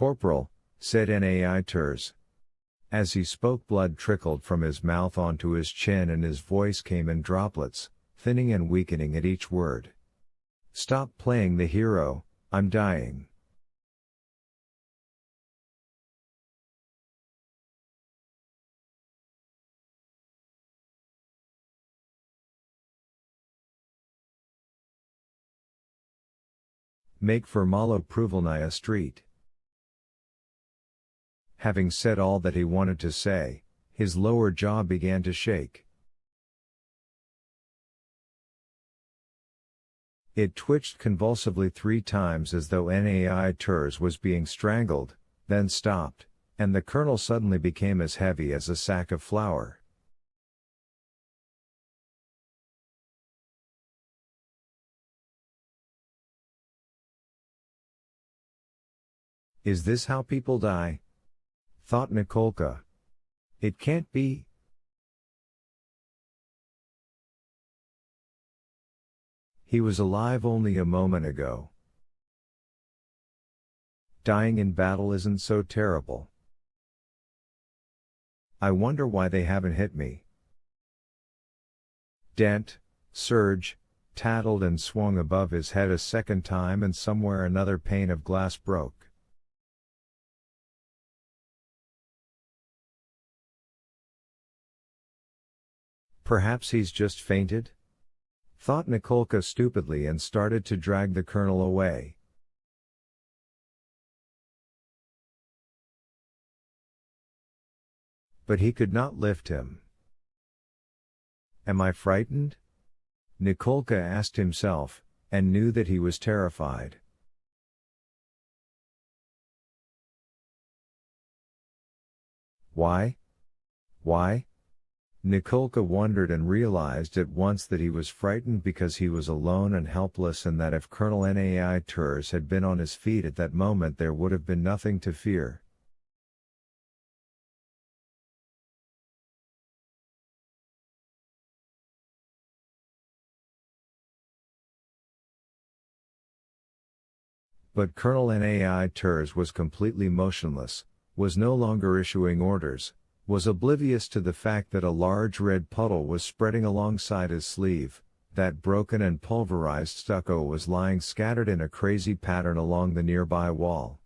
"Corporal," said Nai Turs. As he spoke, blood trickled from his mouth onto his chin and his voice came in droplets, thinning and weakening at each word. "Stop playing the hero, I'm dying." Make for Malo Pruvalnaya Street. Having said all that he wanted to say, his lower jaw began to shake. It twitched convulsively 3 times as though Nai Turs was being strangled, then stopped, and the colonel suddenly became as heavy as a sack of flour. "Is this how people die?" thought Nikolka. "It can't be." He was alive only a moment ago. Dying in battle isn't so terrible. I wonder why they haven't hit me. Dent, surge, tattled and swung above his head a second time, and somewhere another pane of glass broke. "Perhaps he's just fainted?" thought Nikolka stupidly, and started to drag the colonel away. But he could not lift him. "Am I frightened?" Nikolka asked himself, and knew that he was terrified. Why? Why? Nikolka wondered and realized at once that he was frightened because he was alone and helpless, and that if Colonel Nai Turs had been on his feet at that moment there would have been nothing to fear. But Colonel Nai Turs was completely motionless, was no longer issuing orders, was oblivious to the fact that a large red puddle was spreading alongside his sleeve, that broken and pulverized stucco was lying scattered in a crazy pattern along the nearby wall.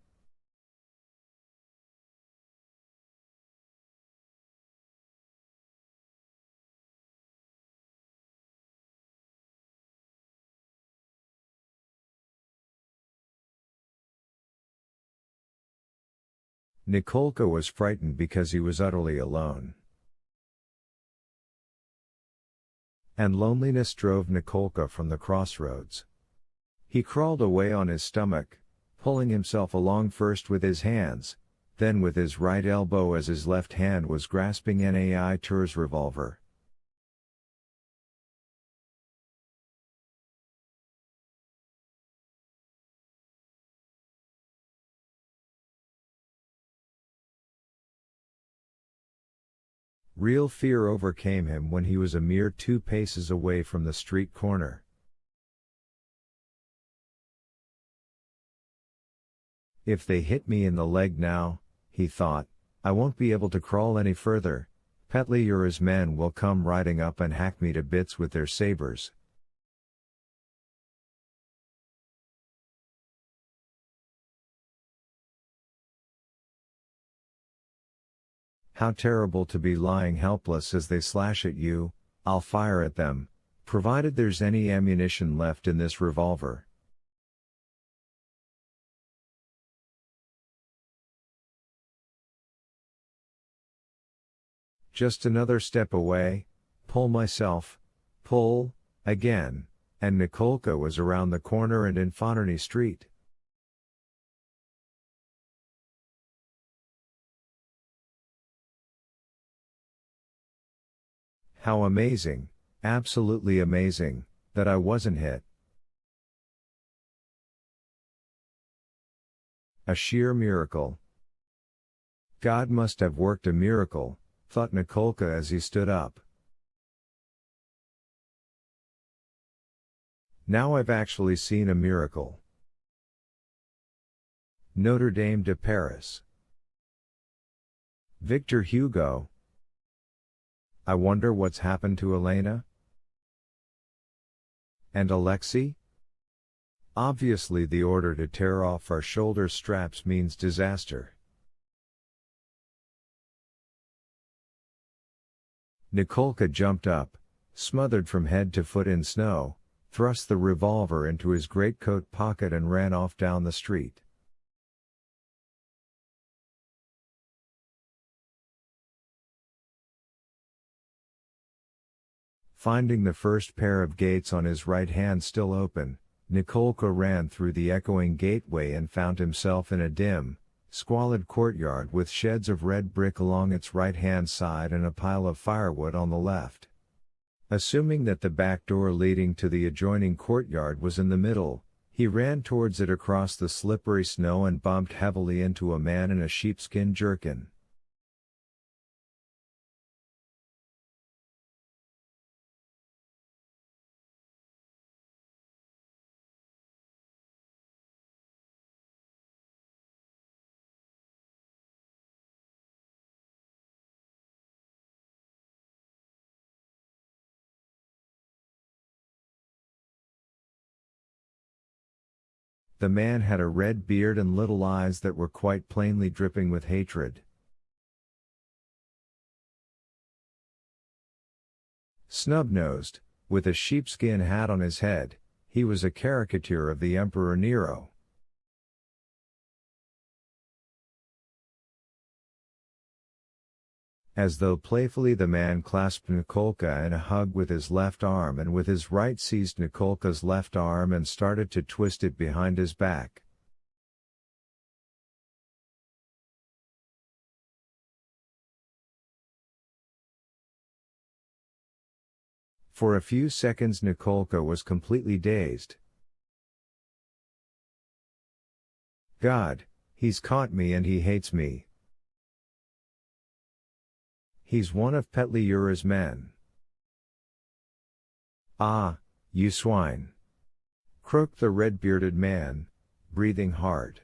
Nikolka was frightened because he was utterly alone. And loneliness drove Nikolka from the crossroads. He crawled away on his stomach, pulling himself along first with his hands, then with his right elbow as his left hand was grasping Nai Turs' revolver. Real fear overcame him when he was a mere 2 paces away from the street corner. If they hit me in the leg now, he thought, I won't be able to crawl any further. Petli or his men will come riding up and hack me to bits with their sabers. How terrible to be lying helpless as they slash at you. I'll fire at them, provided there's any ammunition left in this revolver. Just another step away, pull myself, pull, again, and Nikolka was around the corner and in Fonerny Street. How amazing, absolutely amazing, that I wasn't hit. A sheer miracle. God must have worked a miracle, thought Nikolka as he stood up. Now I've actually seen a miracle. Notre Dame de Paris. Victor Hugo. I wonder what's happened to Elena? And Alexei? Obviously the order to tear off our shoulder straps means disaster. Nikolka jumped up, smothered from head to foot in snow, thrust the revolver into his greatcoat pocket and ran off down the street. Finding the first pair of gates on his right hand still open, Nikolka ran through the echoing gateway and found himself in a dim, squalid courtyard with sheds of red brick along its right-hand side and a pile of firewood on the left. Assuming that the back door leading to the adjoining courtyard was in the middle, he ran towards it across the slippery snow and bumped heavily into a man in a sheepskin jerkin. The man had a red beard and little eyes that were quite plainly dripping with hatred. Snub-nosed, with a sheepskin hat on his head, he was a caricature of the Emperor Nero. As though playfully the man clasped Nikolka in a hug with his left arm and with his right seized Nikolka's left arm and started to twist it behind his back. For a few seconds Nikolka was completely dazed. God, he's caught me and he hates me. He's one of Petliura's men. Ah, you swine! Croaked the red-bearded man, breathing hard.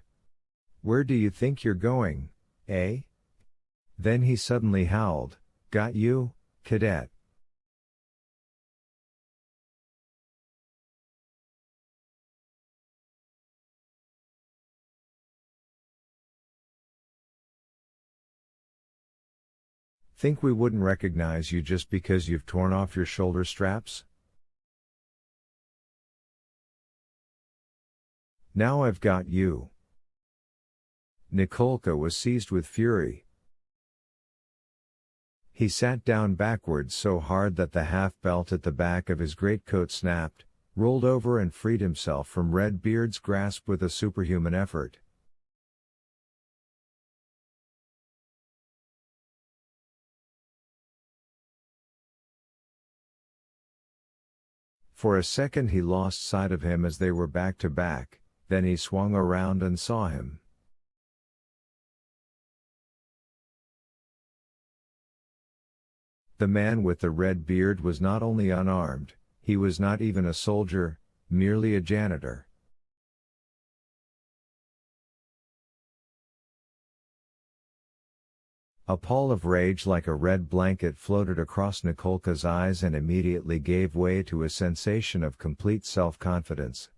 Where do you think you're going, eh? Then he suddenly howled, "Got you, cadet!" Think we wouldn't recognize you just because you've torn off your shoulder straps? Now I've got you. Nikolka was seized with fury. He sat down backwards so hard that the half-belt at the back of his greatcoat snapped, rolled over and freed himself from Redbeard's grasp with a superhuman effort. For a second he lost sight of him as they were back to back, then he swung around and saw him. The man with the red beard was not only unarmed, he was not even a soldier, merely a janitor. A pall of rage like a red blanket floated across Nikolka's eyes and immediately gave way to a sensation of complete self-confidence.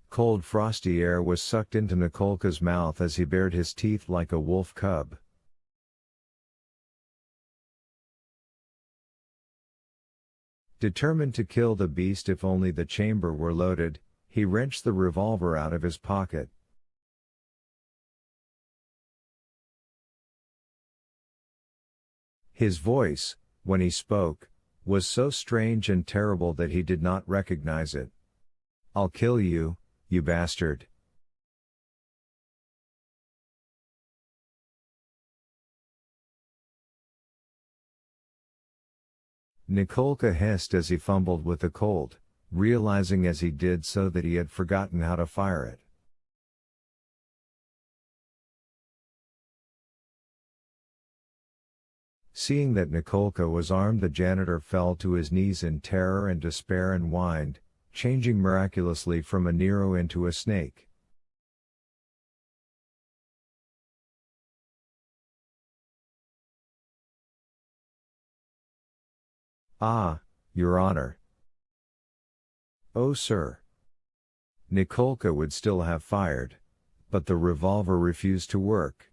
Cold frosty air was sucked into Nikolka's mouth as he bared his teeth like a wolf cub. Determined to kill the beast if only the chamber were loaded, he wrenched the revolver out of his pocket. His voice, when he spoke, was so strange and terrible that he did not recognize it. "I'll kill you, you bastard." Nikolka hissed as he fumbled with the Colt, realizing as he did so that he had forgotten how to fire it. Seeing that Nikolka was armed, the janitor fell to his knees in terror and despair and whined, changing miraculously from a Nero into a snake. "Ah, Your Honor." "Oh, sir." Nikolka would still have fired, but the revolver refused to work.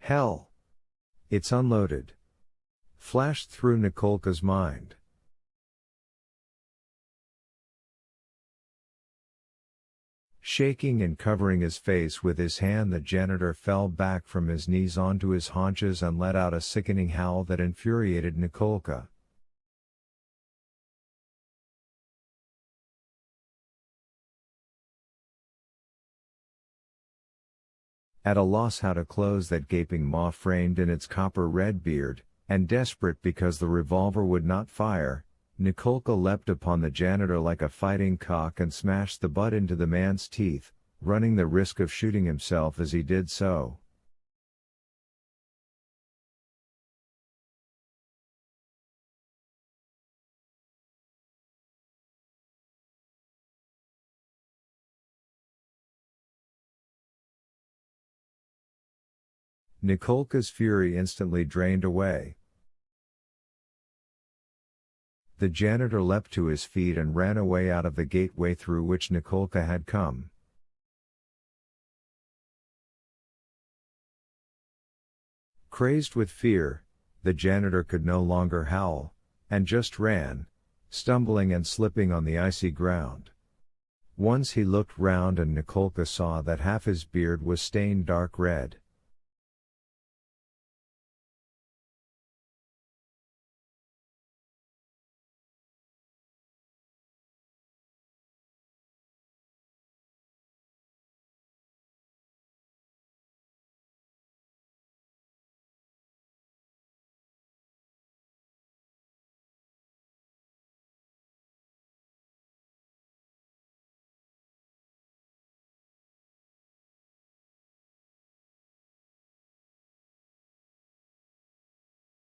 "Hell! It's unloaded," flashed through Nikolka's mind. Shaking and covering his face with his hand, the janitor fell back from his knees onto his haunches and let out a sickening howl that infuriated Nikolka. At a loss how to close that gaping maw framed in its copper-red beard, and desperate because the revolver would not fire, Nikolka leapt upon the janitor like a fighting cock and smashed the butt into the man's teeth, running the risk of shooting himself as he did so. Nikolka's fury instantly drained away. The janitor leapt to his feet and ran away out of the gateway through which Nikolka had come. Crazed with fear, the janitor could no longer howl, and just ran, stumbling and slipping on the icy ground. Once he looked round and Nikolka saw that half his beard was stained dark red,